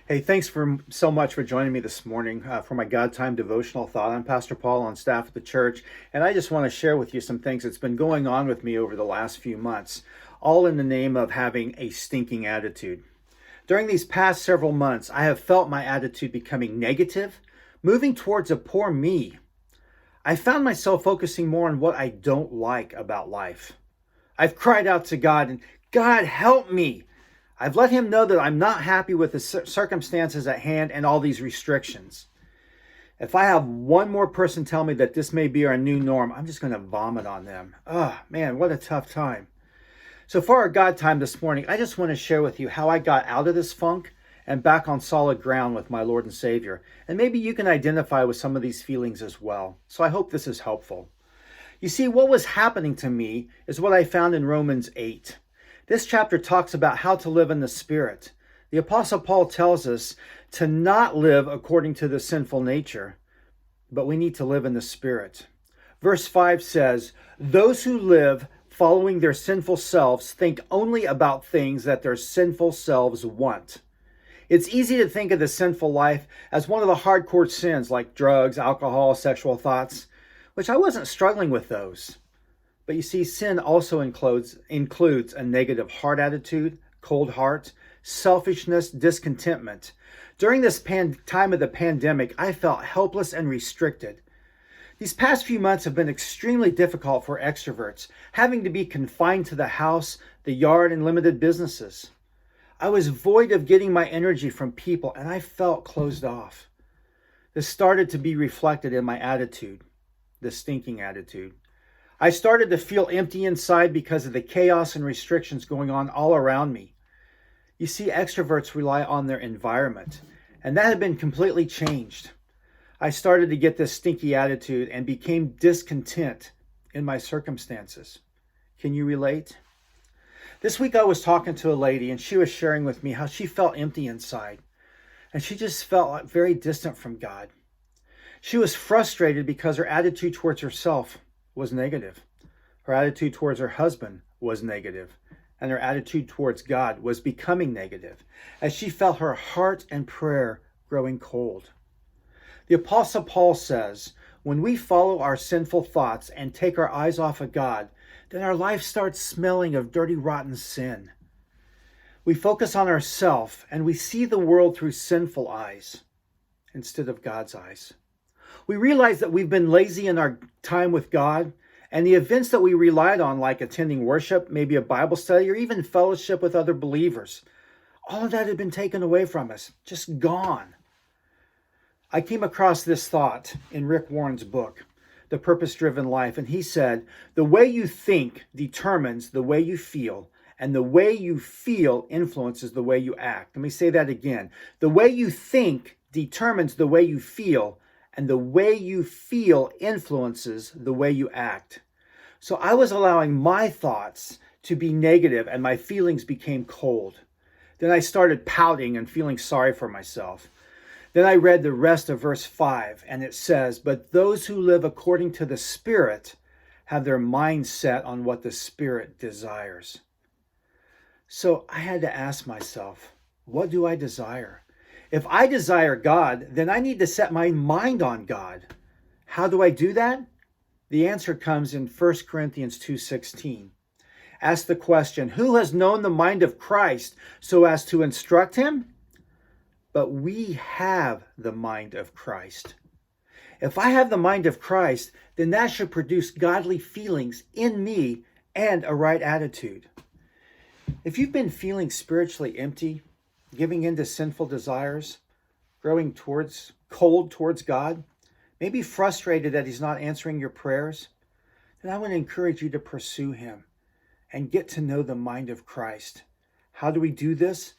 Hey, thanks so much for joining me this morning for my God Time devotional thought. I'm Pastor Paul on staff at the church, and I just want to share with you some things that's been going on with me over the last few months, all in the name of having a stinking attitude. During these past several months, I have felt my attitude becoming negative, moving towards a poor me. I found myself focusing more on what I don't like about life. I've cried out to God, and God, help me. I've let him know that I'm not happy with the circumstances at hand and all these restrictions. If I have one more person tell me that this may be our new norm, I'm just going to vomit on them. Oh, man, what a tough time. So for our God time this morning, I just want to share with you how I got out of this funk and back on solid ground with my Lord and Savior. And maybe you can identify with some of these feelings as well. So I hope this is helpful. You see, what was happening to me is what I found in Romans 8. This chapter talks about how to live in the Spirit. The Apostle Paul tells us to not live according to the sinful nature, but we need to live in the Spirit. Verse 5 says, "Those who live following their sinful selves think only about things that their sinful selves want." It's easy to think of the sinful life as one of the hardcore sins like drugs, alcohol, sexual thoughts, which I wasn't struggling with those. But you see, sin also includes a negative heart attitude, cold heart, selfishness, discontentment. During this time of the pandemic, I felt helpless and restricted. These past few months have been extremely difficult for extroverts, having to be confined to the house, the yard, and limited businesses. I was void of getting my energy from people, and I felt closed off. This started to be reflected in my attitude, the stinking attitude. I started to feel empty inside because of the chaos and restrictions going on all around me. You see, extroverts rely on their environment, and that had been completely changed. I started to get this stinky attitude and became discontent in my circumstances. Can you relate? This week I was talking to a lady, and she was sharing with me how she felt empty inside, and she just felt very distant from God. She was frustrated because her attitude towards herself was negative. Her attitude towards her husband was negative, and her attitude towards God was becoming negative as she felt her heart and prayer growing cold. The Apostle Paul says, when we follow our sinful thoughts and take our eyes off of God, then our life starts smelling of dirty, rotten sin. We focus on ourselves and we see the world through sinful eyes instead of God's eyes. We realize that we've been lazy in our time with God, and the events that we relied on, like attending worship, maybe a Bible study, or even fellowship with other believers, all of that had been taken away from us, just gone. I came across this thought in Rick Warren's book, The Purpose-Driven Life, and he said, "The way you think determines the way you feel, and the way you feel influences the way you act." Let me say that again. The way you think determines the way you feel, and the way you feel influences the way you act. So I was allowing my thoughts to be negative and my feelings became cold. Then I started pouting and feeling sorry for myself. Then I read the rest of verse 5, and it says, "But those who live according to the Spirit have their mind set on what the Spirit desires." So I had to ask myself, what do I desire? If I desire God, then I need to set my mind on God. How do I do that? The answer comes in 1 Corinthians 2:16. Ask the question, who has known the mind of Christ so as to instruct him? But we have the mind of Christ. If I have the mind of Christ, then that should produce godly feelings in me and a right attitude. If you've been feeling spiritually empty, giving in to sinful desires, growing cold towards God, maybe frustrated that he's not answering your prayers, then I want to encourage you to pursue him and get to know the mind of Christ. How do we do this?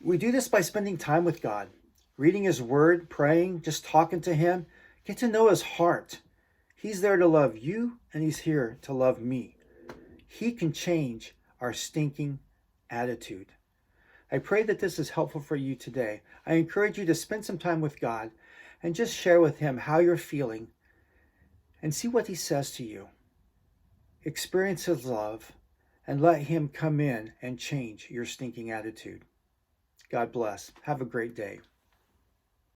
We do this by spending time with God, reading his word, praying, just talking to him. Get to know his heart. He's there to love you, and he's here to love me. He can change our stinking attitude. I pray that this is helpful for you today. I encourage you to spend some time with God and just share with him how you're feeling and see what he says to you. Experience his love and let him come in and change your stinking attitude. God bless. Have a great day.